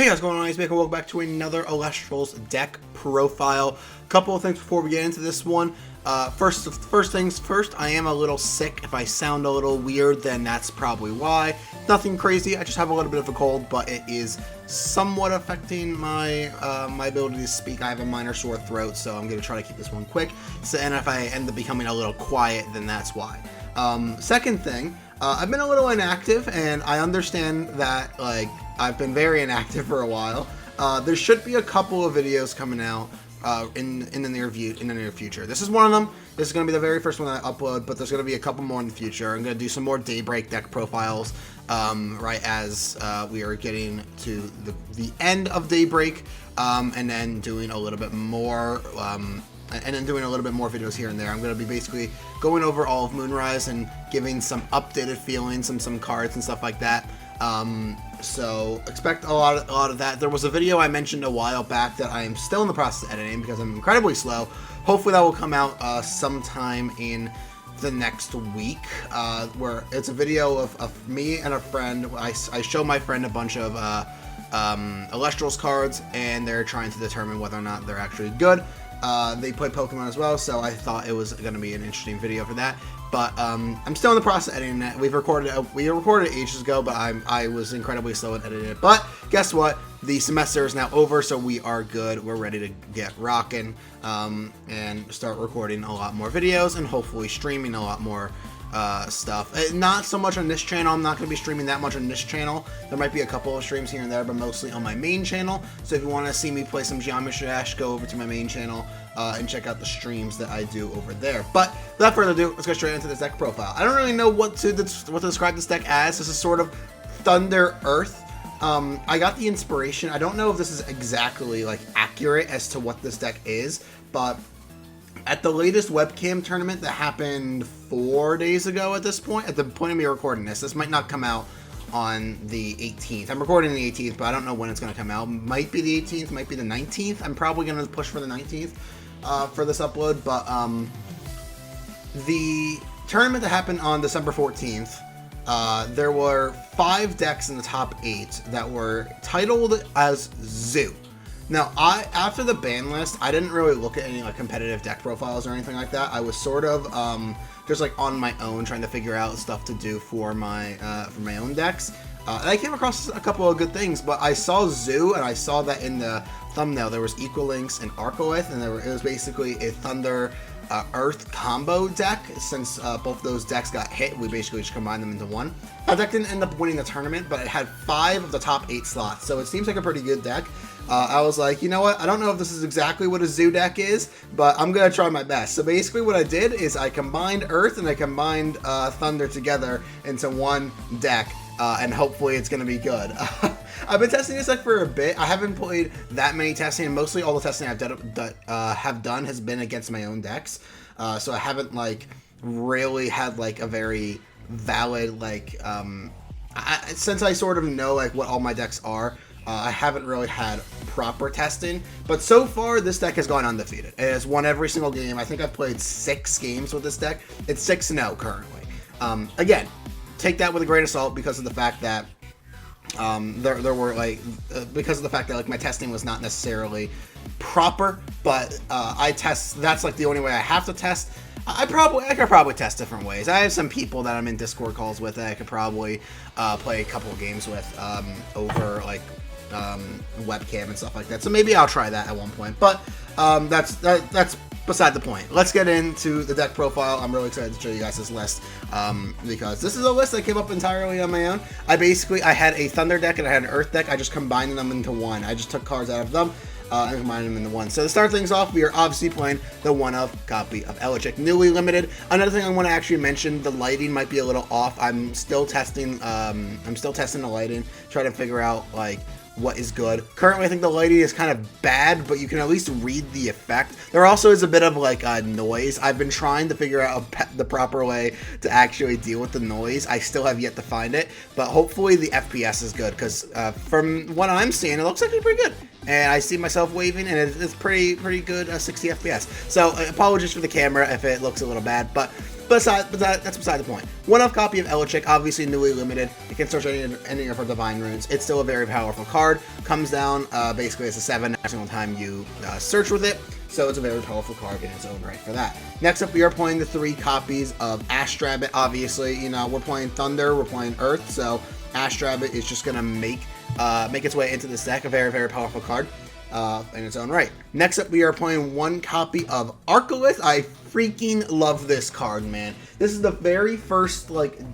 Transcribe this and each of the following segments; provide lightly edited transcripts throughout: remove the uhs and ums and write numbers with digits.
Hey guys, what's going on? It's Welcome back to another Elestrals deck profile. Couple of things before we get into this one. First things first, I am a little sick. If I sound a little weird, then that's probably why. Nothing crazy, I just have a little bit of a cold, but it is somewhat affecting my my ability to speak. I have a minor sore throat, so I'm going to try to keep this one quick. So, and if I end up becoming a little quiet, then that's why. Second thing, I've been a little inactive, and I understand that, like, I've been very inactive for a while. There should be a couple of videos coming out in the near future. This is one of them. This is going to be the very first one that I upload, but there's going to be a couple more in the future. I'm going to do some more Daybreak deck profiles right as we are getting to the end of Daybreak, and then doing a little bit more videos here and there. I'm going to be basically going over all of Moonrise and giving some updated feelings and some cards and stuff like that. So expect a lot of that. There was a video I mentioned a while back that I am still in the process of editing because I'm incredibly slow. Hopefully that will come out sometime in the next week, where it's a video of me and a friend. I show my friend a bunch of Elestrals cards, and they're trying to determine whether or not they're actually good. They play Pokemon as well, so I thought it was going to be an interesting video for that. But I'm still in the process of editing it. We recorded it ages ago, but I was incredibly slow at editing it. But guess what? The semester is now over, so we are good. We're ready to get rocking and start recording a lot more videos and hopefully streaming a lot more stuff. Not so much on this channel. I'm not going to be streaming that much on this channel. There might be a couple of streams here and there, but mostly on my main channel. So if you want to see me play some Geometry Dash, go over to my main channel and check out the streams that I do over there. But without further ado, let's go straight into this deck profile. I don't really know what to describe this deck as. This is sort of Thunder Earth. I got the inspiration. I don't know if this is exactly like accurate as to what this deck is, but at the latest webcam tournament that happened 4 days ago at this point, at the point of me recording this might not come out on the 18th. I'm recording the 18th, but I don't know when it's going to come out. Might be the 18th, might be the 19th. I'm probably going to push for the 19th for this upload, but the tournament that happened on December 14th, there were 5 decks in the top 8 that were titled as Zoo. Now, after the ban list, I didn't really look at any like competitive deck profiles or anything like that. I was sort of just like on my own trying to figure out stuff to do for my own decks. And I came across a couple of good things, but I saw Zoo, and I saw that in the thumbnail there was Equalinx and Arcolith, and it was basically a Thunder Earth combo deck. Since both those decks got hit, we basically just combined them into one. That deck didn't end up winning the tournament, but it had 5 of the top 8 slots, so it seems like a pretty good deck. I was like, you know what, I don't know if this is exactly what a Zoo deck is, but I'm going to try my best. So basically what I did is I combined Earth and I combined Thunder together into one deck, and hopefully it's going to be good. I've been testing this deck for a bit. I haven't played that many testing, and mostly all the testing I've done has been against my own decks. So I haven't like really had like a very valid like since I sort of know like what all my decks are. I haven't really had proper testing, but so far this deck has gone undefeated. It has won every single game. I think I've played 6 games with this deck. It's 6-0 currently. Again, take that with a grain of salt because of the fact that there were like because of the fact that like my testing was not necessarily proper, but that's like the only way I have to test. I could probably test different ways. I have some people that I'm in Discord calls with that I could probably play a couple of games with over like webcam and stuff like that. So maybe I'll try that at one point. But that's beside the point. Let's get into the deck profile. I'm really excited to show you guys this list because this is a list that came up entirely on my own. I had a Thunder deck and I had an Earth deck. I just combined them into one. I just took cards out of them and combined them into one. So to start things off, we are obviously playing the 1-of copy of Elegic, newly limited. Another thing I want to actually mention, the lighting might be a little off. I'm still testing the lighting, trying to figure out like what is good. Currently, I think the lighting is kind of bad, but you can at least read the effect. There also is a bit of like noise. I've been trying to figure out the proper way to actually deal with the noise. I still have yet to find it, but hopefully the FPS is good because from what I'm seeing, it looks like it's pretty good. And I see myself waving, and it's pretty good 60 FPS. So apologies for the camera if it looks a little bad, but but that's beside the point. One-off copy of Elestrals, obviously newly limited. It can search any of her Divine Runes. It's still a very powerful card. Comes down basically as a 7 every single time you search with it. So it's a very powerful card in its own right for that. Next up, we are playing the 3 copies of Astrabbit. Obviously, you know, we're playing Thunder, we're playing Earth, so Astrabbit is just going to make its way into this deck. A very, very powerful card in its own right. Next up, we are playing 1 copy of Arcolith. I freaking love this card, man. This is the very first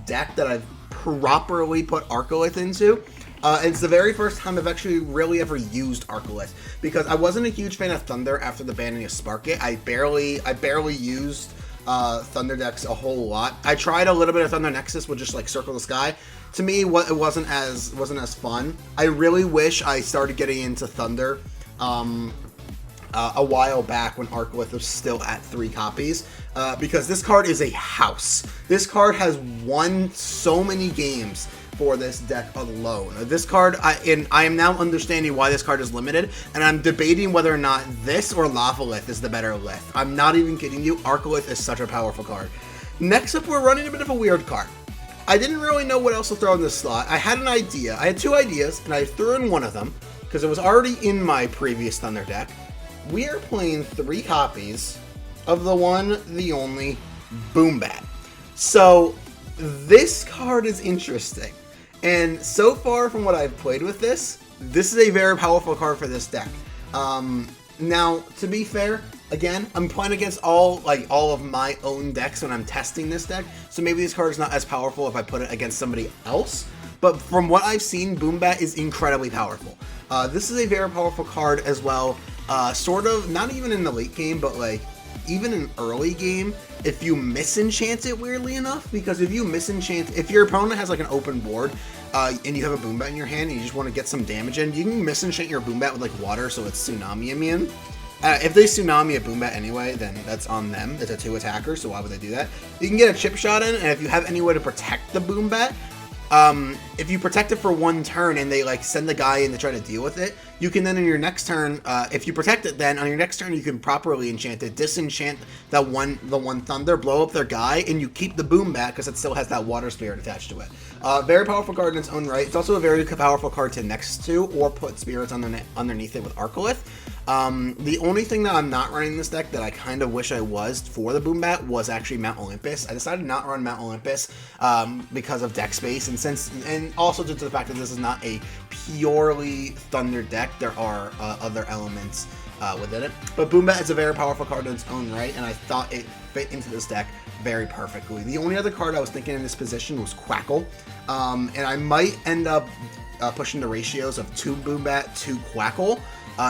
deck that I've properly put Arcolith into. It's the very first time I've actually really ever used Arcolith, because I wasn't a huge fan of Thunder after the banning of Sparkit. I barely used Thunder decks a whole lot. I tried a little bit of Thunder Nexus with just Circle the Sky. To me, it wasn't as fun. I really wish I started getting into Thunder a while back when Arcolith was still at 3 copies, because this card is a house. This card has won so many games for this deck alone. This card, I am now understanding why this card is limited, and I'm debating whether or not this or Lavalith is the better lith. I'm not even kidding you. Arcolith is such a powerful card. Next up, we're running a bit of a weird card. I didn't really know what else to throw in this slot. I had an idea. I had 2 ideas, and I threw in one of them because it was already in my previous Thunder deck. We are playing 3 copies of the one, the only Boombat. So this card is interesting. And so far from what I've played with this is a very powerful card for this deck. Now, to be fair, again, I'm playing against all of my own decks when I'm testing this deck, so maybe this card is not as powerful if I put it against somebody else. But from what I've seen, Boombat is incredibly powerful. This is a very powerful card as well. Sort of, not even in the late game, but even in early game, if you misenchant it, weirdly enough, because if you misenchant, if your opponent has an open board, and you have a Boombat in your hand and you just want to get some damage in, you can misenchant your Boombat with water so it's Tsunami immune. If they Tsunami a Boombat anyway, then that's on them. It's a 2 attacker, so why would they do that? You can get a chip shot in, and if you have any way to protect the Boombat, if you protect it for 1 turn and they send the guy in to try to deal with it, you can then on your next turn, if you protect it, then on your next turn you can properly enchant it, disenchant the one Thunder, blow up their guy, and you keep the Boombat because it still has that Water Spirit attached to it. Very powerful card in its own right. It's also a very powerful card to next to or put spirits underneath it with Arcolith. The only thing that I'm not running in this deck that I kind of wish I was for the Boombat was actually Mount Olympus. I decided not to run Mount Olympus because of deck space, and also due to the fact that this is not a purely Thunder deck. There are other elements within it. But Boombat is a very powerful card in its own right, and I thought it fit into this deck very perfectly. The only other card I was thinking in this position was Quackle, and I might end up pushing the ratios of 2 Boombat to Quackle.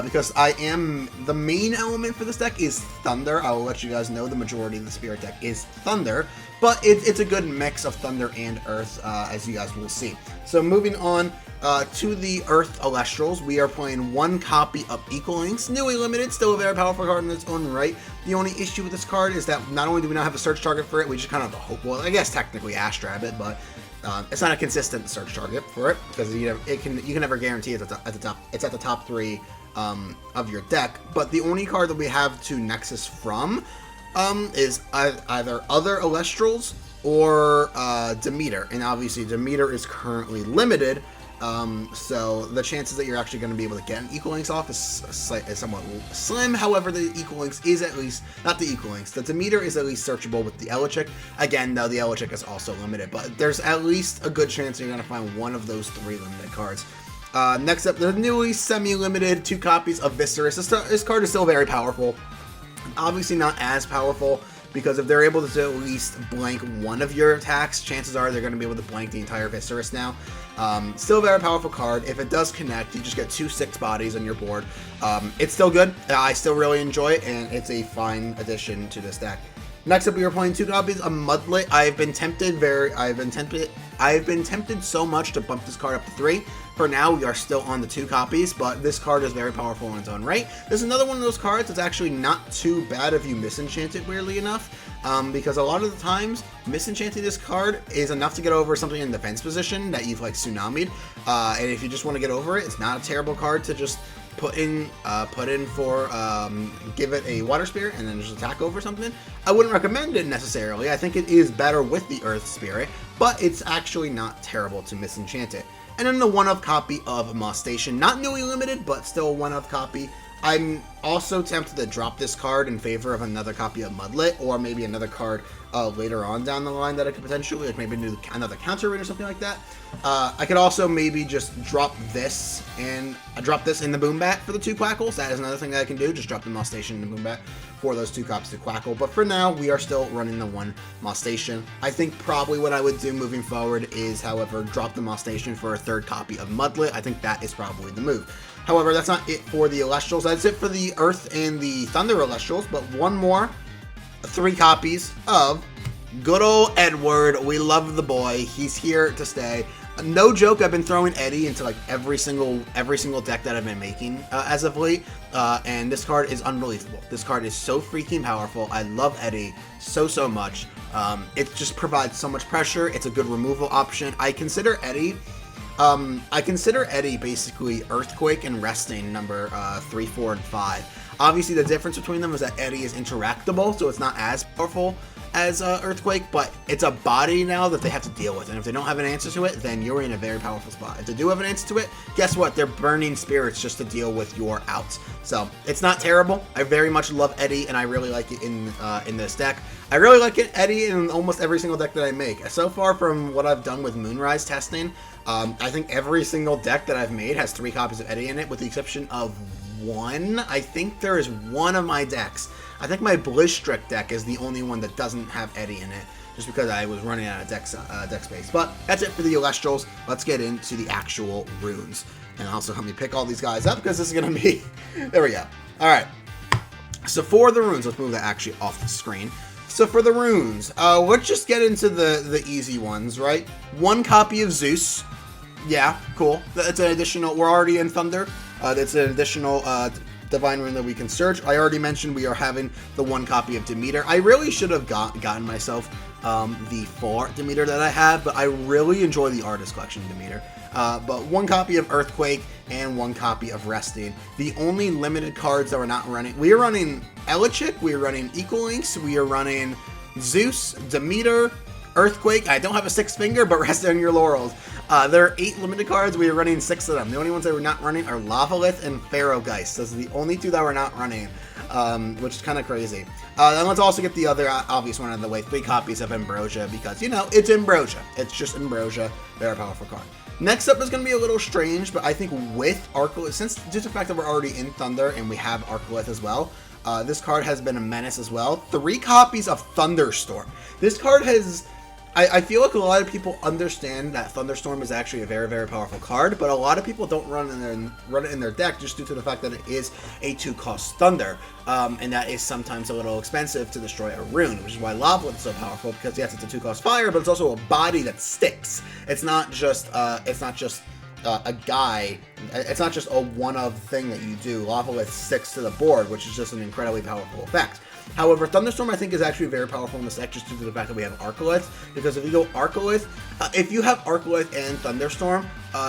Because the main element for this deck is Thunder. I will let you guys know the majority of the Spirit deck is Thunder, but it's a good mix of Thunder and Earth, as you guys will see. So moving on to the Earth Elestrals, we are playing 1 copy of Equal Links, newly limited, still a very powerful card in its own right. The only issue with this card is that not only do we not have a search target for it, we just kind of have a hope, well, I guess technically Astrabbit, but it's not a consistent search target for it, because you can never guarantee it's at the top. It's at the top 3 of your deck. But the only card that we have to Nexus from is either other Elestrals or Demeter, and obviously Demeter is currently limited, so the chances that you're actually going to be able to get an Equal Links off is somewhat slim. However, the Equal Links is at least, not the Equal Links, the Demeter is at least searchable with the Elestrals. Again, though, the Elestrals is also limited, but there's at least a good chance you're going to find one of those 3 limited cards. Next up, the newly semi-limited 2 copies of Viscerus. This card is still very powerful. Obviously not as powerful, because if they're able to at least blank one of your attacks, chances are they're going to be able to blank the entire Viscerus now. Still a very powerful card. If it does connect, you just get 2 6 bodies on your board. It's still good. I still really enjoy it, and it's a fine addition to this deck. Next up, we are playing 2 copies of Mudlet. I've been tempted so much to bump this card up to 3, For now, we are still on the 2 copies, but this card is very powerful in its own right. There's another one of those cards that's actually not too bad if you misenchant it, weirdly enough, because a lot of the times, misenchanting this card is enough to get over something in defense position that you've, like, tsunami'd, and if you just want to get over it, it's not a terrible card to just put in for, give it a Water Spirit and then just attack over something. I wouldn't recommend it necessarily. I think it is better with the Earth Spirit, but it's actually not terrible to misenchant it. And then the 1-of copy of Moss Station, not newly limited, but still 1-of copy. I'm also tempted to drop this card in favor of another copy of Mudlet, or maybe another card later on down the line that I could potentially, like maybe do another counter rune or something like that. I could also maybe just drop this in the Boom Bat for the 2 Quackles. That is another thing that I can do, just drop the Moss Station in the Boom Bat for those 2 copies of Quackle. But for now, we are still running the 1 Moss Station. I think probably what I would do moving forward is, however, drop the Moss Station for a 3rd copy of Mudlet. I think that is probably the move. However, that's not it for the Elestrals. That's it for the Earth and the Thunder Elestrals, but one more 3 copies of good old Edward. We love the boy. He's here to stay. No joke, I've been throwing Eddie into like every single deck that I've been making as of late, and this card is unbelievable. This card is so freaking powerful. I love Eddie so much. It just provides so much pressure. It's a good removal option. I consider Eddie basically Earthquake and Resting number 3, 4, and 5. Obviously, the difference between them is that Eddie is interactable, so it's not as powerful as Earthquake, but it's a body now that they have to deal with, and if they don't have an answer to it, then you're in a very powerful spot. If they do have an answer to it, guess what? They're burning spirits just to deal with your outs. So it's not terrible. I very much love Eddie, and I really like it in this deck. I really like Eddie in almost every single deck that I make. So far from what I've done with Moonrise testing, I think every single deck that I've made has 3 copies of Eddie in it, with the exception of 1. I think there is 1 of my decks. I think my Blizzstrick deck is the only one that doesn't have Eddie in it, just because I was running out of deck space. But that's it for the Elestrals. Let's get into the actual runes. And also help me pick all these guys up, because this is going to be... There we go. Alright. So for the runes, let's move that actually off the screen. So for the runes, let's just get into the easy ones, right? 1 copy of Zeus. Yeah, cool. That's an additional... We're already in Thunder. That's an additional... Divine Rune that we can search. I already mentioned we are having the 1 copy of Demeter. I really should have gotten myself the 4 Demeter that I have, but I really enjoy the Artist Collection Demeter. But 1 copy of Earthquake and 1 copy of Resting. The only limited cards that we're not running, we are running Elechick, we are running Equalinks, we are running Zeus, Demeter, Earthquake. I don't have a 6th finger, but rest on your laurels. There are 8 limited cards. We are running 6 of them. The only ones that we're not running are Lavalith and Pharaoh Geist. Those are the only 2 that we're not running, which is kind of crazy. Then let's also get the other obvious one out of the way. 3 copies of Ambrosia, because, you know, it's Ambrosia. It's just Ambrosia. Very powerful card. Next up is going to be a little strange, but I think with Arcolith, since due to the fact that we're already in Thunder and we have Arcolith as well, this card has been a menace as well. 3 copies of Thunderstorm. This card has... I feel like a lot of people understand that Thunderstorm is actually a very, very powerful card, but a lot of people don't run it in their deck just due to the fact that it is a 2-cost Thunder, and that is sometimes a little expensive to destroy a rune, which is why Lavalith is so powerful, because yes, it's a 2-cost fire, but it's also a body that sticks. It's not just a guy. It's not just a one-of thing that you do. Lavalith sticks to the board, which is just an incredibly powerful effect. However, Thunderstorm I think is actually very powerful in this deck just due to the fact that we have Arcolith, because if you go Arcolith, if you have Arcolith and Thunderstorm,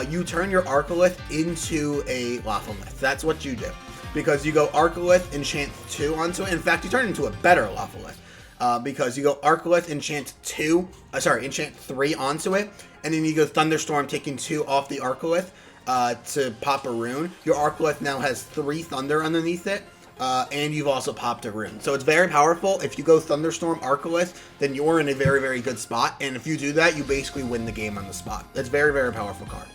you turn your Arcolith into a Lavalith. That's what you do, because you go Arcolith, enchant 2 onto it. In fact, you turn it into a better Lavalith, because you go Arcolith, enchant 3 onto it, and then you go Thunderstorm, taking 2 off the Arcolith to pop a rune. Your Arcolith now has 3 Thunder underneath it. And you've also popped a rune. So it's very powerful. If you go Thunderstorm Arcolith, then you're in a very, very good spot. And if you do that, you basically win the game on the spot. That's very, very powerful card.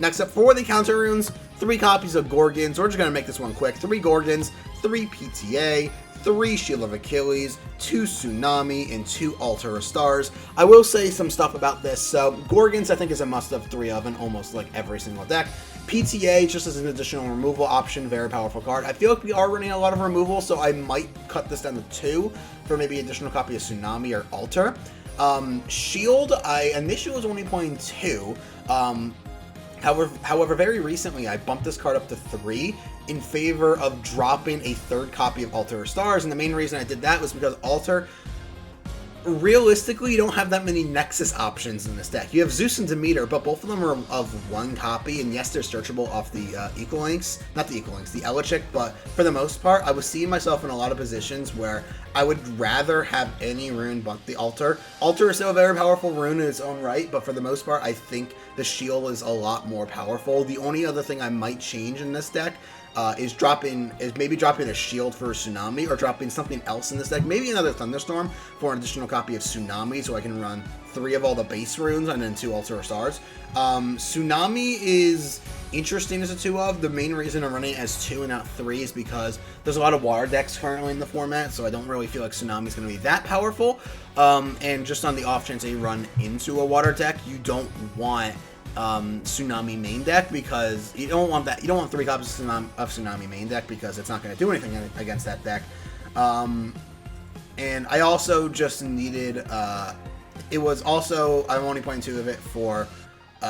Next up, for the counter runes, 3 copies of Gorgons. We're just going to make this one quick. 3 Gorgons, 3 PTA, 3 Shield of Achilles, 2 Tsunami, and 2 Altar of Stars. I will say some stuff about this. So Gorgons, I think, is a must of 3 of in almost like every single deck. PTA, just as an additional removal option, very powerful card. I feel like we are running a lot of removal, so I might cut this down to 2 for maybe additional copy of Tsunami or Altar. Shield, I initially was only playing 2. However, very recently I bumped this card up to 3 in favor of dropping a 3rd copy of Altar of Stars, and the main reason I did that was because Altar, realistically, you don't have that many Nexus options in this deck. You have Zeus and Demeter, but both of them are of 1 copy, and yes, they're searchable off the Equal Links, not the Equal Links, the Elechic, but for the most part, I was seeing myself in a lot of positions where I would rather have any rune but the Altar. Altar is still a very powerful rune in its own right, but for the most part, I think the shield is a lot more powerful. The only other thing I might change in this deck is maybe dropping a shield for Tsunami, or dropping something else in this deck, maybe another Thunderstorm for an additional copy of Tsunami, so I can run 3 of all the base runes and then 2 Altar of Stars. Tsunami is interesting as a 2 of. The main reason I'm running it as 2 and not 3 is because there's a lot of water decks currently in the format, so I don't really feel like Tsunami is going to be that powerful. And just on the off chance they run into a water deck, you don't want Tsunami main deck, because you don't want that. You don't want 3 copies of Tsunami main deck, because it's not going to do anything against that deck. And I also just needed, it was also, I'm only playing 2 of it for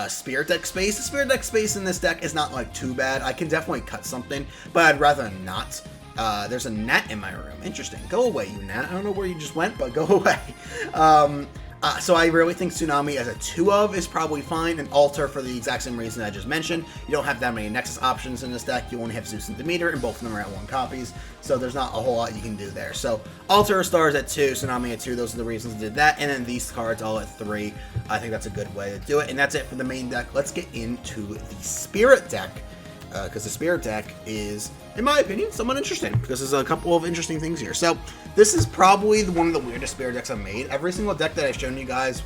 Spirit deck space. The Spirit deck space in this deck is not like too bad. I can definitely cut something, but I'd rather not. There's a gnat in my room. Interesting. Go away, you gnat. I don't know where you just went, but go away. So I really think Tsunami as a 2 of is probably fine, and Altar for the exact same reason I just mentioned. You don't have that many Nexus options in this deck. You only have Zeus and Demeter, and both of them are at 1 copies, so there's not a whole lot you can do there. So Altar of Stars at 2, Tsunami at 2, those are the reasons I did that, and then these cards all at 3. I think that's a good way to do it, and that's it for the main deck. Let's get into the Spirit deck, because the Spirit deck is, in my opinion, somewhat interesting, because there's a couple of interesting things here. So this is probably one of the weirdest Spirit decks I've made. Every single deck that I've shown you guys,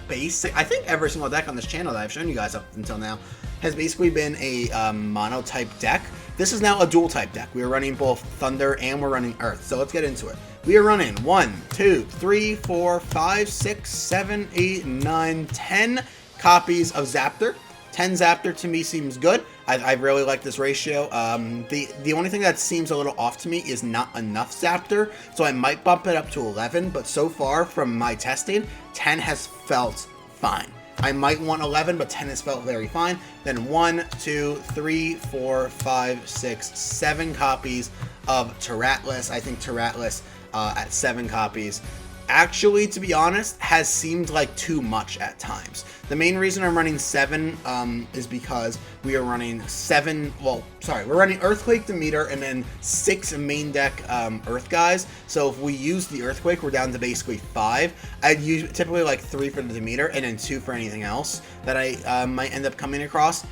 I think every single deck on this channel that I've shown you guys up until now has basically been a mono type deck. This is now a dual type deck. We are running both Thunder and we're running Earth. So let's get into it. We are running 1, 2, 3, 4, 5, 6, 7, 8, 9, 10 copies of Zaptor. 10 Zaptor to me seems good. I really like this ratio. The only thing that seems a little off to me is not enough Zaptor, so I might bump it up to 11, but so far from my testing, 10 has felt fine. I might want 11, but 10 has felt very fine. Then 1, 2, 3, 4, 5, 6, 7 copies of Teratlus. I think Teratlus at 7 copies, actually, to be honest, has seemed like too much at times. The main reason I'm running 7 is because we are running we're running Earthquake, Demeter, and then 6 main deck Earth guys. So if we use the Earthquake, we're down to basically 5. I'd use typically like 3 for the Demeter and then 2 for anything else that I might end up coming across.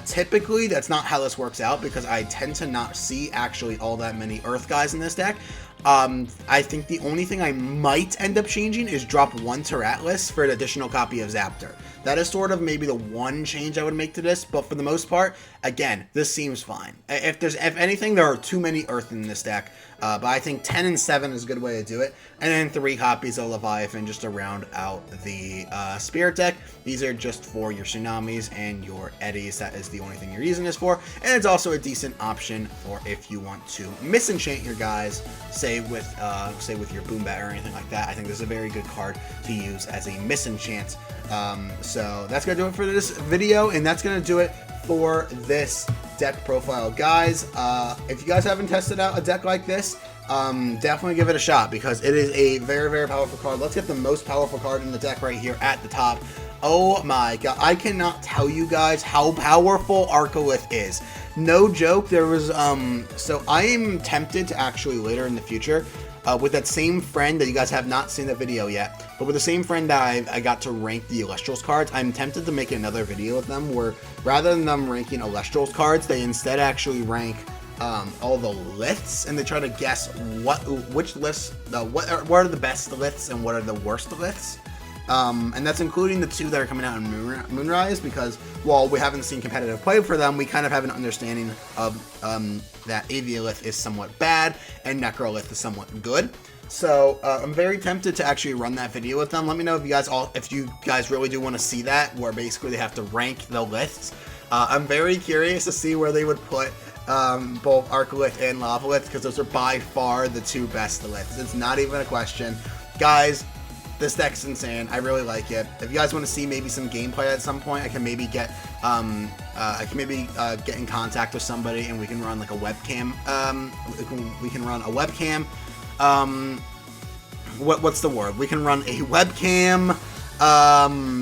Typically, that's not how this works out, because I tend to not see actually all that many Earth guys in this deck. I think the only thing I might end up changing is drop 1 Teratlus for an additional copy of Zaptor. That is sort of maybe the one change I would make to this, but for the most part, again, this seems fine. If anything, there are too many Earth in this deck, but I think 10 and 7 is a good way to do it. And then 3 copies of Leviathan just to round out the Spirit deck. These are just for your Tsunamis and your Eddies. That is the only thing you're using this for. And it's also a decent option for if you want to misenchant your guys, say with your Boom Bat or anything like that. I think this is a very good card to use as a misenchant. So that's going to do it for this video, and that's going to do it for this deck profile. Guys, if you guys haven't tested out a deck like this, definitely give it a shot, because it is a very, very powerful card. Let's get the most powerful card in the deck right here at the top. Oh my god, I cannot tell you guys how powerful Arcolith is. No joke, there was, so I am tempted to actually later in the future, with that same friend that you guys have not seen the video yet, but with the same friend that I got to rank the Elestrals cards, I'm tempted to make another video of them where rather than them ranking Elestrals cards, they instead actually rank all the liths, and they try to guess which liths, what are the best liths and what are the worst liths. And that's including the 2 that are coming out in Moonrise, because while we haven't seen competitive play for them, we kind of have an understanding of that Aviolith is somewhat bad and Necrolith is somewhat good. So I'm very tempted to actually run that video with them. Let me know if you guys really do want to see that, where basically they have to rank the lists. I'm very curious to see where they would put both Arcolith and Lavalith, because those are by far the 2 best liths. It's not even a question. Guys, This deck's insane. I really like it. If you guys want to see maybe some gameplay at some point, I can maybe get get in contact with somebody and we can run like a webcam. We can run a webcam. What's the word? We can run a webcam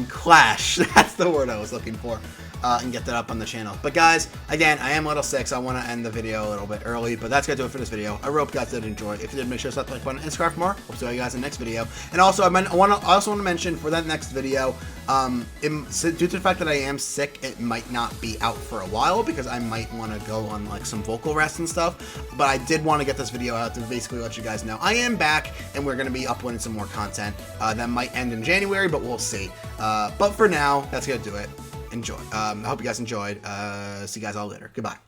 clash. That's the word I was looking for. And get that up on the channel. But guys, again, I am Little Six. I want to end the video a little bit early, but that's going to do it for this video. I hope you guys did enjoy. If you did, make sure to slap the like button and subscribe for more. Hope to see you guys in the next video. And also, I also want to mention for that next video, due to the fact that I am sick, it might not be out for a while because I might want to go on like some vocal rest and stuff. But I did want to get this video out to basically let you guys know I am back, and we're going to be uploading some more content. That might end in January, but we'll see. But for now, that's going to do it. Enjoy. I hope you guys enjoyed. See you guys all later. Goodbye.